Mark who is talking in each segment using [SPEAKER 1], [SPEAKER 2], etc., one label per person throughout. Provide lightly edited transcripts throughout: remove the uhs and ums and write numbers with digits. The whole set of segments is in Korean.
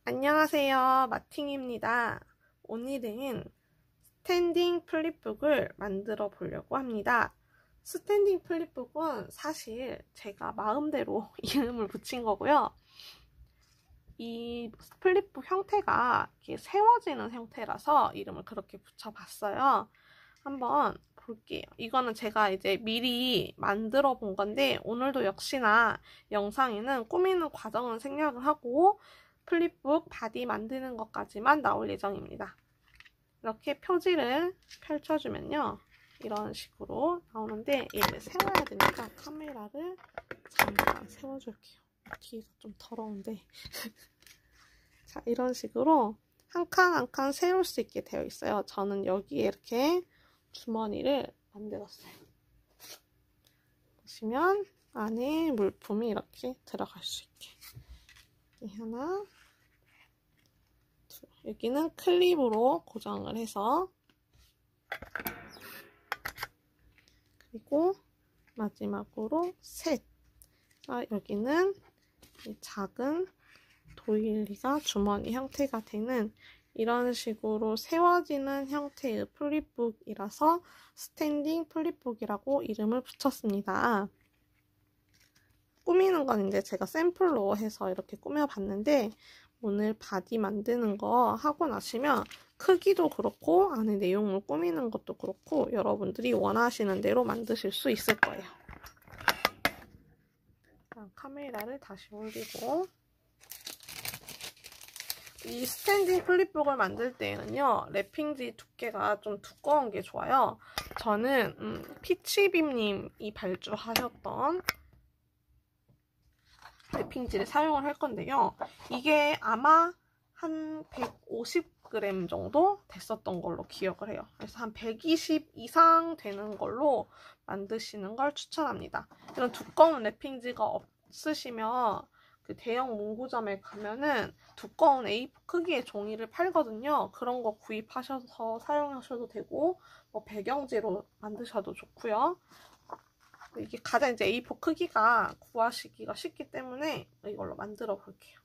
[SPEAKER 1] 안녕하세요. 마팅입니다. 오늘은 스탠딩 플립북을 만들어 보려고 합니다. 스탠딩 플립북은 사실 제가 마음대로 이름을 붙인 거고요. 이 플립북 형태가 이렇게 세워지는 형태라서 이름을 그렇게 붙여봤어요. 한번 볼게요. 이거는 제가 이제 미리 만들어 본 건데 오늘도 역시나 영상에는 꾸미는 과정은 생략을 하고 플립북 바디 만드는 것까지만 나올 예정입니다. 이렇게 표지를 펼쳐주면요. 이런 식으로 나오는데 얘를 세워야 되니까 카메라를 잠깐 세워줄게요. 뒤에가 좀 더러운데. 자, 이런 식으로 한 칸 한 칸 세울 수 있게 되어 있어요. 저는 여기에 이렇게 주머니를 만들었어요. 보시면 안에 물품이 이렇게 들어갈 수 있게. 하나, 둘. 여기는 클립으로 고정을 해서, 그리고 마지막으로 셋. 자, 여기는 이 작은 도일리가 주머니 형태가 되는 이런 식으로 세워지는 형태의 플립북이라서 스탠딩 플립북이라고 이름을 붙였습니다. 꾸미는 건 이제 제가 샘플로 해서 이렇게 꾸며봤는데 오늘 바디 만드는 거 하고 나시면 크기도 그렇고 안에 내용물 꾸미는 것도 그렇고 여러분들이 원하시는 대로 만드실 수 있을 거예요. 카메라를 다시 올리고 이 스탠딩 플립북을 만들 때에는요, 랩핑지 두께가 좀 두꺼운 게 좋아요. 저는 피치빔님이 발주하셨던 랩핑지를 사용을 할 건데요. 이게 아마 한 150g 정도 됐었던 걸로 기억을 해요. 그래서 한 120 이상 되는 걸로 만드시는 걸 추천합니다. 이런 두꺼운 랩핑지가 없으시면 그 대형 문구점에 가면은 두꺼운 A4 크기의 종이를 팔거든요. 그런 거 구입하셔서 사용하셔도 되고 뭐 배경지로 만드셔도 좋고요. 이게 가장 이제 A4 크기가 구하시기가 쉽기 때문에 이걸로 만들어 볼게요.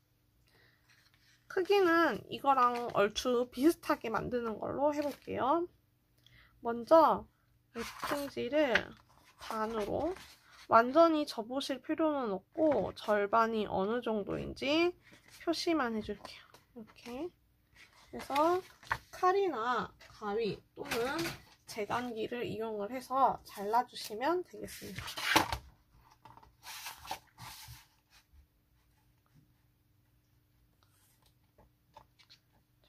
[SPEAKER 1] 크기는 이거랑 얼추 비슷하게 만드는 걸로 해볼게요. 먼저 랩핑지를 반으로 완전히 접으실 필요는 없고 절반이 어느 정도인지 표시만 해줄게요. 이렇게 해서 칼이나 가위 또는 재단기를 이용을 해서 잘라주시면 되겠습니다.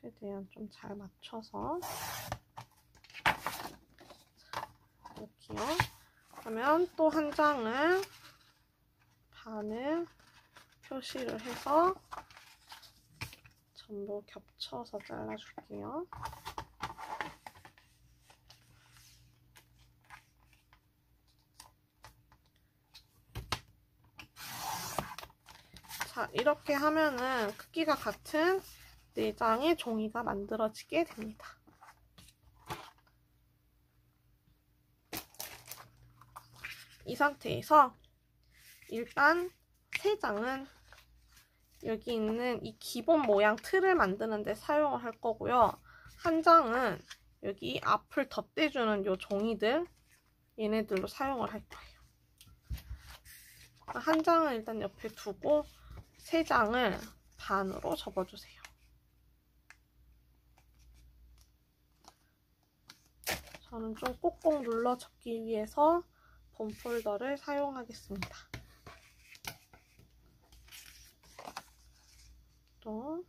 [SPEAKER 1] 최대한 좀 잘 맞춰서 이렇게요. 그러면 또 한 장을 반을 표시를 해서 전부 겹쳐서 잘라줄게요. 자, 이렇게 하면은 크기가 같은 4장의 종이가 만들어지게 됩니다. 이 상태에서 일단 3장은 여기 있는 이 기본 모양 틀을 만드는 데 사용을 할 거고요. 한 장은 여기 앞을 덧대주는 요 종이들 얘네들로 사용을 할 거예요. 한 장은 일단 옆에 두고 3장을 반으로 접어주세요. 저는 좀 꼭꼭 눌러 접기 위해서 본 폴더를 사용하겠습니다. 또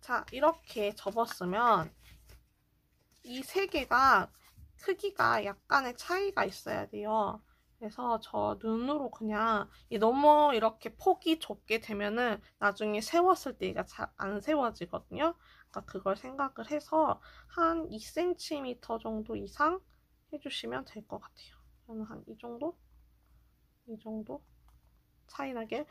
[SPEAKER 1] 자, 이렇게 접었으면 이 3개가 크기가 약간의 차이가 있어야 돼요. 그래서 저 눈으로 그냥 너무 이렇게 폭이 좁게 되면은 나중에 세웠을 때 얘가 잘 안 세워지거든요. 그러니까 그걸 생각을 해서 한 2cm 정도 이상 해주시면 될 것 같아요. 저는 한 이 정도? 이 정도 차이 나게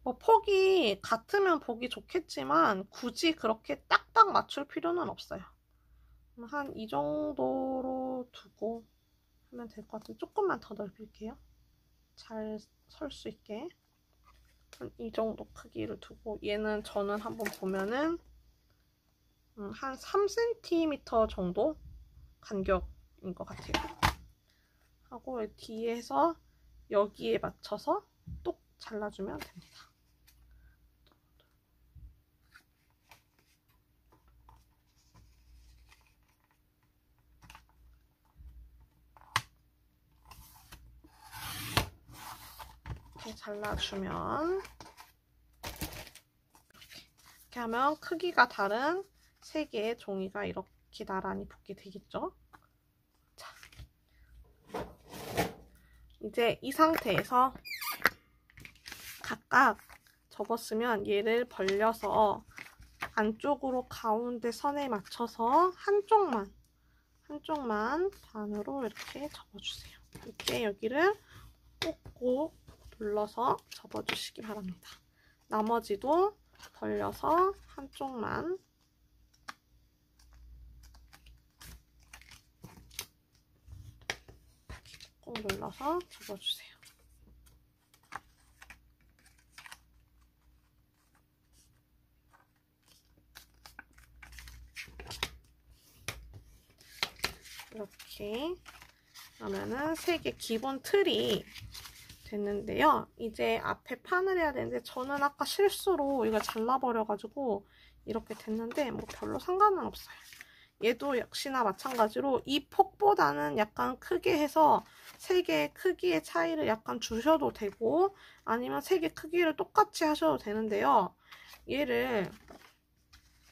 [SPEAKER 1] 뭐 폭이 같으면 보기 좋겠지만 굳이 그렇게 딱딱 맞출 필요는 없어요. 한 이 정도로 두고 하면 될 것 같아요. 조금만 더 넓힐게요. 잘 설 수 있게. 한 이 정도 크기를 두고, 얘는 저는 한번 보면은 한 3cm 정도 간격인 것 같아요. 하고 뒤에서 여기에 맞춰서 똑 잘라주면 됩니다. 이렇게 잘라주면, 이렇게 하면 크기가 다른 3개의 종이가 이렇게 나란히 붙게 되겠죠. 자, 이제 이 상태에서 각각 접었으면 얘를 벌려서 안쪽으로 가운데 선에 맞춰서 한쪽만 반으로 이렇게 접어주세요. 이렇게 여기를 꼭꼭 눌러서 접어주시기 바랍니다. 나머지도 벌려서 한쪽만 꼭 눌러서 접어주세요. 이렇게 그러면은 3개 기본 틀이 됐는데요. 이제 앞에 판을 해야 되는데 저는 아까 실수로 이걸 잘라버려가지고 이렇게 됐는데 뭐 별로 상관은 없어요. 얘도 역시나 마찬가지로 이 폭보다는 약간 크게 해서 3개의 크기의 차이를 약간 주셔도 되고, 아니면 3개 크기를 똑같이 하셔도 되는데요. 얘를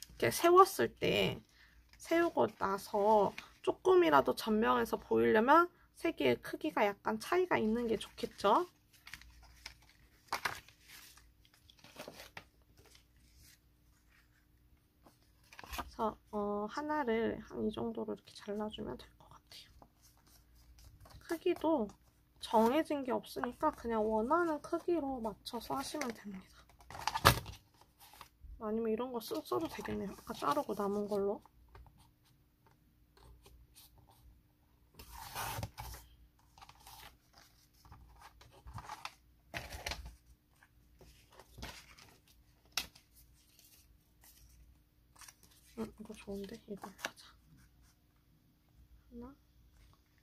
[SPEAKER 1] 이렇게 세웠을 때, 세우고 나서 조금이라도 전면에서 보이려면 3개의 크기가 약간 차이가 있는 게 좋겠죠. 그래서 하나를 한 이 정도로 이렇게 잘라주면 될 것 같아요. 크기도 정해진 게 없으니까 그냥 원하는 크기로 맞춰서 하시면 됩니다. 아니면 이런 거 써도 되겠네요. 아까 자르고 남은 걸로. 이거 좋은데? 이걸로 하자. 하나,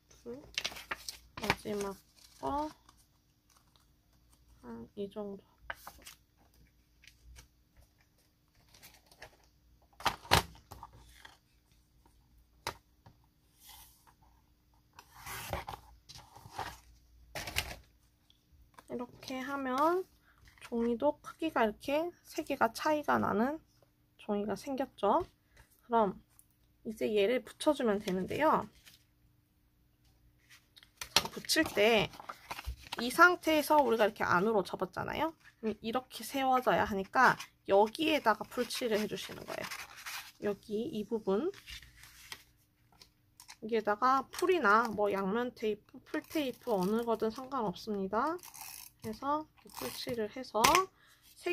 [SPEAKER 1] 둘, 마지막 거 한 이 정도. 이렇게 하면 종이도 크기가 이렇게 3개가 차이가 나는 종이가 생겼죠. 그럼 이제 얘를 붙여주면 되는데요. 자, 붙일 때 이 상태에서 우리가 이렇게 안으로 접었잖아요. 이렇게 세워져야 하니까 여기에다가 풀칠을 해주시는 거예요. 여기 이 부분 여기에다가 풀이나 뭐 양면 테이프, 풀 테이프 어느 거든 상관없습니다. 그래서 풀칠을 해서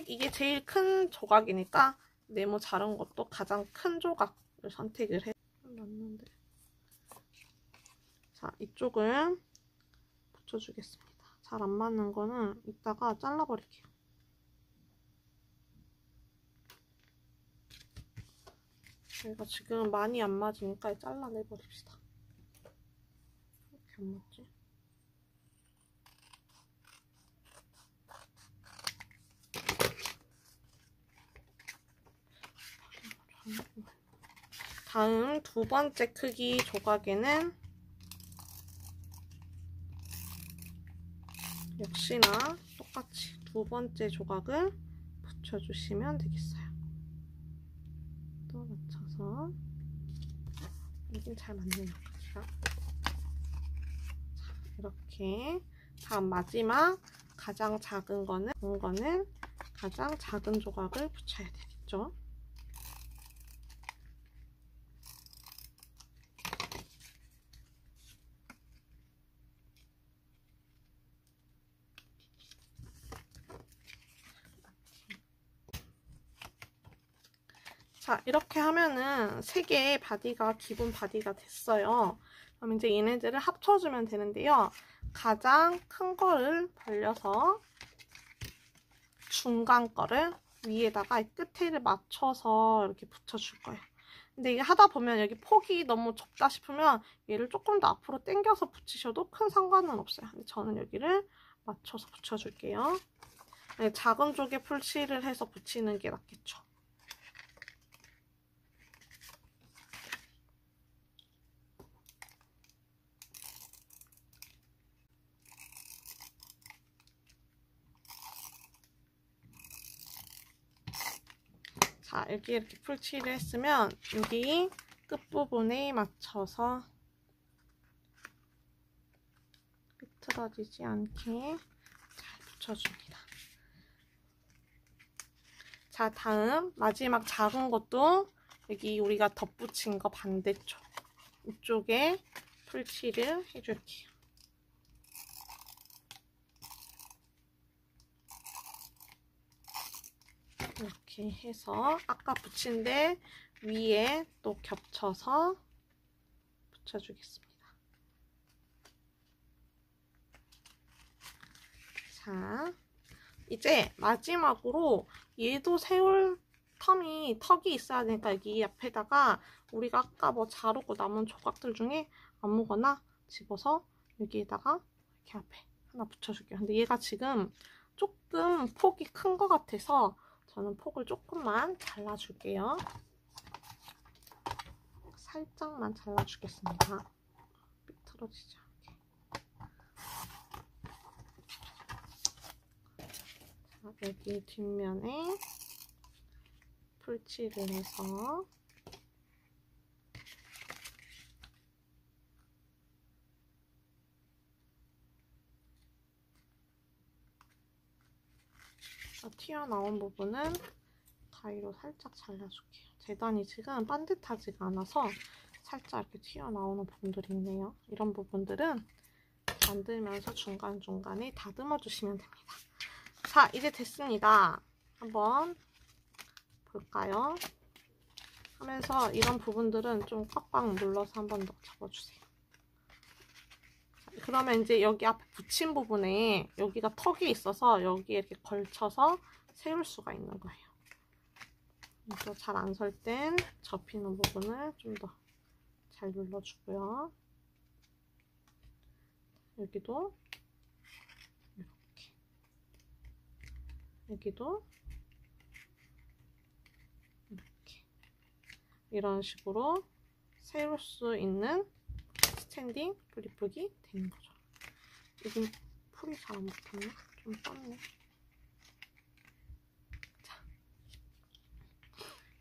[SPEAKER 1] 이게 제일 큰 조각이니까 네모 자른 것도 가장 큰 조각을 선택을 해. 맞는데. 자, 이쪽을 붙여주겠습니다. 잘 안 맞는 거는 이따가 잘라버릴게요. 저희가 지금 많이 안 맞으니까 잘라내버립시다. 이렇게 안 맞지? 다음 2번째 크기 조각에는 역시나 똑같이 2번째 조각을 붙여주시면 되겠어요. 또 맞춰서 여긴 잘 맞네요. 자, 이렇게 다음 마지막 가장 작은 거는 가장 작은 조각을 붙여야 되겠죠. 자, 이렇게 하면은 3개의 바디가 기본 바디가 됐어요. 그럼 이제 얘네들을 합쳐주면 되는데요. 가장 큰 거를 벌려서 중간 거를 위에다가 끝에를 맞춰서 이렇게 붙여줄 거예요. 근데 이게 하다 보면 여기 폭이 너무 좁다 싶으면 얘를 조금 더 앞으로 당겨서 붙이셔도 큰 상관은 없어요. 근데 저는 여기를 맞춰서 붙여줄게요. 작은 쪽에 풀칠을 해서 붙이는 게 낫겠죠. 자, 여기 이렇게 풀칠을 했으면 여기 끝부분에 맞춰서 삐뚤어지지 않게 잘 붙여줍니다. 자, 다음 마지막 작은 것도 여기 우리가 덧붙인 거 반대쪽 이쪽에 풀칠을 해줄게요. 이렇게 해서 아까 붙인 데 위에 또 겹쳐서 붙여주겠습니다. 자, 이제 마지막으로 얘도 세울 턱이 있어야 되니까 여기 앞에다가 우리가 아까 뭐 자르고 남은 조각들 중에 아무거나 집어서 여기에다가 이렇게 앞에 하나 붙여줄게요. 근데 얘가 지금 조금 폭이 큰 것 같아서 저는 폭을 조금만 잘라줄게요. 살짝만 잘라주겠습니다. 삐뚤어지지 않게. 자, 여기 뒷면에 풀칠을 해서 튀어나온 부분은 가위로 살짝 잘라줄게요. 재단이 지금 반듯하지가 않아서 살짝 이렇게 튀어나오는 부분들이 있네요. 이런 부분들은 만들면서 중간중간에 다듬어 주시면 됩니다. 자, 이제 됐습니다. 한번 볼까요? 하면서 이런 부분들은 좀 꽉꽉 눌러서 한 번 더 잡아주세요. 그러면 이제 여기 앞에 붙인 부분에 여기가 턱이 있어서 여기에 이렇게 걸쳐서 세울 수가 있는 거예요. 또 잘 안 설 땐 접히는 부분을 좀 더 잘 눌러주고요. 여기도 이렇게, 여기도 이렇게, 이런 식으로 세울 수 있는 스탠딩 플립북이 되는 거죠. 여기 풀이 잘 안 붙었나? 좀 떴네. 자,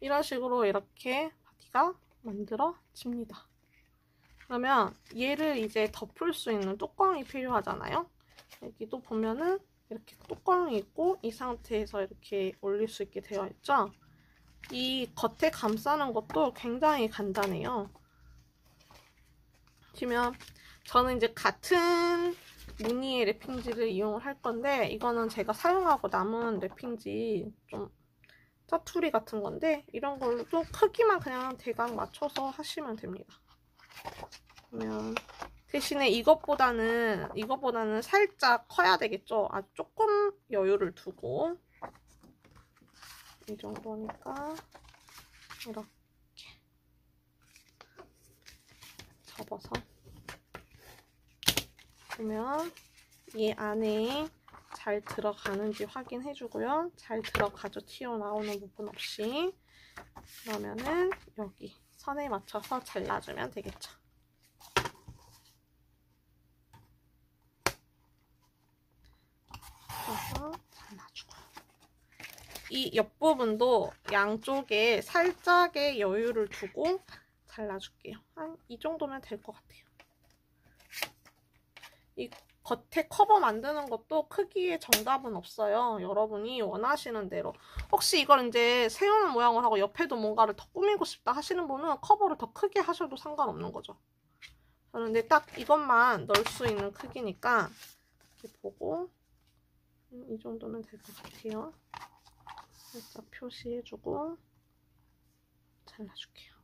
[SPEAKER 1] 이런 식으로 이렇게 바디가 만들어집니다. 그러면 얘를 이제 덮을 수 있는 뚜껑이 필요하잖아요. 여기도 보면은 이렇게 뚜껑이 있고 이 상태에서 이렇게 올릴 수 있게 되어 있죠. 이 겉에 감싸는 것도 굉장히 간단해요. 보시면 저는 이제 같은 무늬의 랩핑지를 이용을 할 건데 이거는 제가 사용하고 남은 랩핑지 좀 짜투리 같은 건데 이런 걸로도 크기만 그냥 대강 맞춰서 하시면 됩니다. 그러면 대신에 이것보다는 살짝 커야 되겠죠. 아주 조금 여유를 두고 이 정도니까 이렇게 접어서 보면 이 안에 잘 들어가는지 확인해주고요. 잘 들어가죠. 튀어나오는 부분 없이. 그러면은 여기 선에 맞춰서 잘라주면 되겠죠. 그래서 잘라주고 이 옆부분도 양쪽에 살짝의 여유를 두고 잘라줄게요. 한 이 정도면 될 것 같아요. 이 겉에 커버 만드는 것도 크기에 정답은 없어요. 여러분이 원하시는 대로. 혹시 이걸 이제 세우는 모양을 하고 옆에도 뭔가를 더 꾸미고 싶다 하시는 분은 커버를 더 크게 하셔도 상관없는 거죠. 저는 근데 딱 이것만 넣을 수 있는 크기니까 이렇게 보고 이 정도면 될 것 같아요. 살짝 표시해주고 잘라줄게요.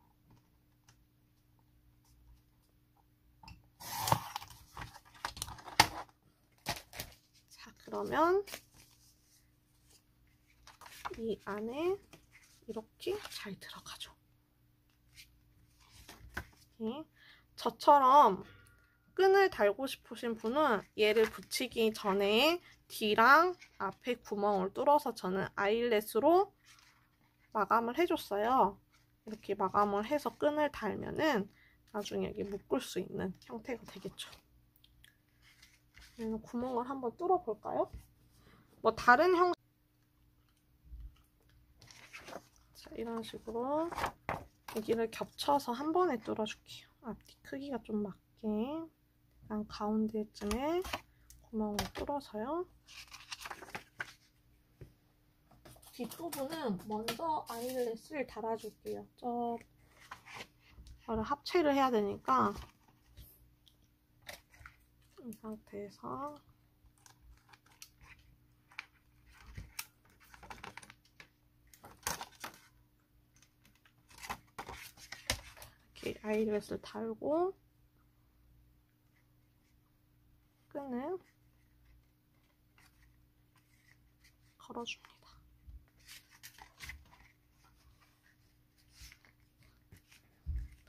[SPEAKER 1] 자, 그러면 이 안에 이렇게 잘 들어가죠. 이렇게. 저처럼 끈을 달고 싶으신 분은 얘를 붙이기 전에 뒤랑 앞에 구멍을 뚫어서 저는 아이렛으로 마감을 해줬어요. 이렇게 마감을 해서 끈을 달면은 나중에 여기 묶을 수 있는 형태가 되겠죠. 그래서 구멍을 한번 뚫어볼까요? 뭐 다른 형 자, 이런 식으로 여기를 겹쳐서 한 번에 뚫어줄게요. 앞뒤 크기가 좀 맞게 약간 가운데쯤에 구멍을 뚫어서요. 뒷부분은 먼저 아이렛을 달아줄게요. 저를 합체를 해야 되니까 이 상태에서 이렇게 아이렛을 달고 끈을 걸어줍니다.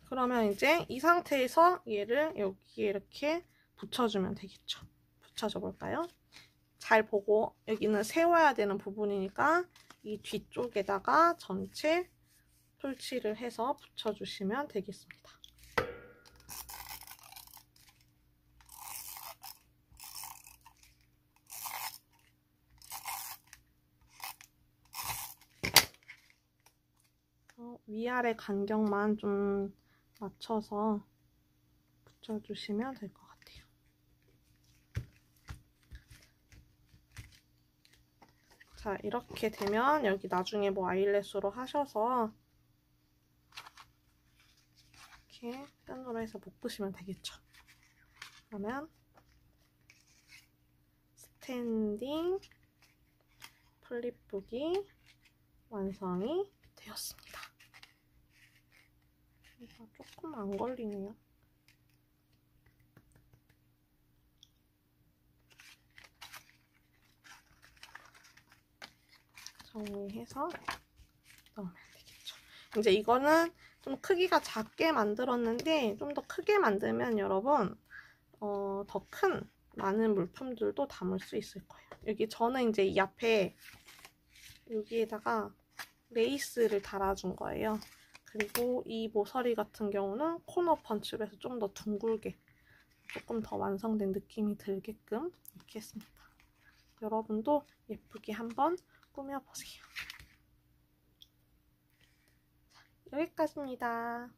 [SPEAKER 1] 그러면 이제 이 상태에서 얘를 여기에 이렇게 붙여주면 되겠죠. 붙여줘 볼까요? 잘 보고 여기는 세워야 되는 부분이니까 이 뒤쪽에다가 전체 풀칠을 해서 붙여주시면 되겠습니다. 위아래 간격만 좀 맞춰서 붙여주시면 될 것 같아요. 자, 이렇게 되면 여기 나중에 뭐 아이렛으로 하셔서 이렇게 끈으로 해서 묶으시면 되겠죠. 그러면 스탠딩 플립북이 완성이 되었습니다. 조금 안 걸리네요. 정리해서 넣으면 되겠죠. 이제 이거는 좀 크기가 작게 만들었는데 좀 더 크게 만들면 여러분 더 큰 많은 물품들도 담을 수 있을 거예요. 여기 저는 이제 이 앞에 여기에다가 레이스를 달아준 거예요. 그리고 이 모서리 같은 경우는 코너 펀치로 해서 좀 더 둥글게 조금 더 완성된 느낌이 들게끔 이렇게 했습니다. 여러분도 예쁘게 한번 꾸며보세요. 여기까지입니다.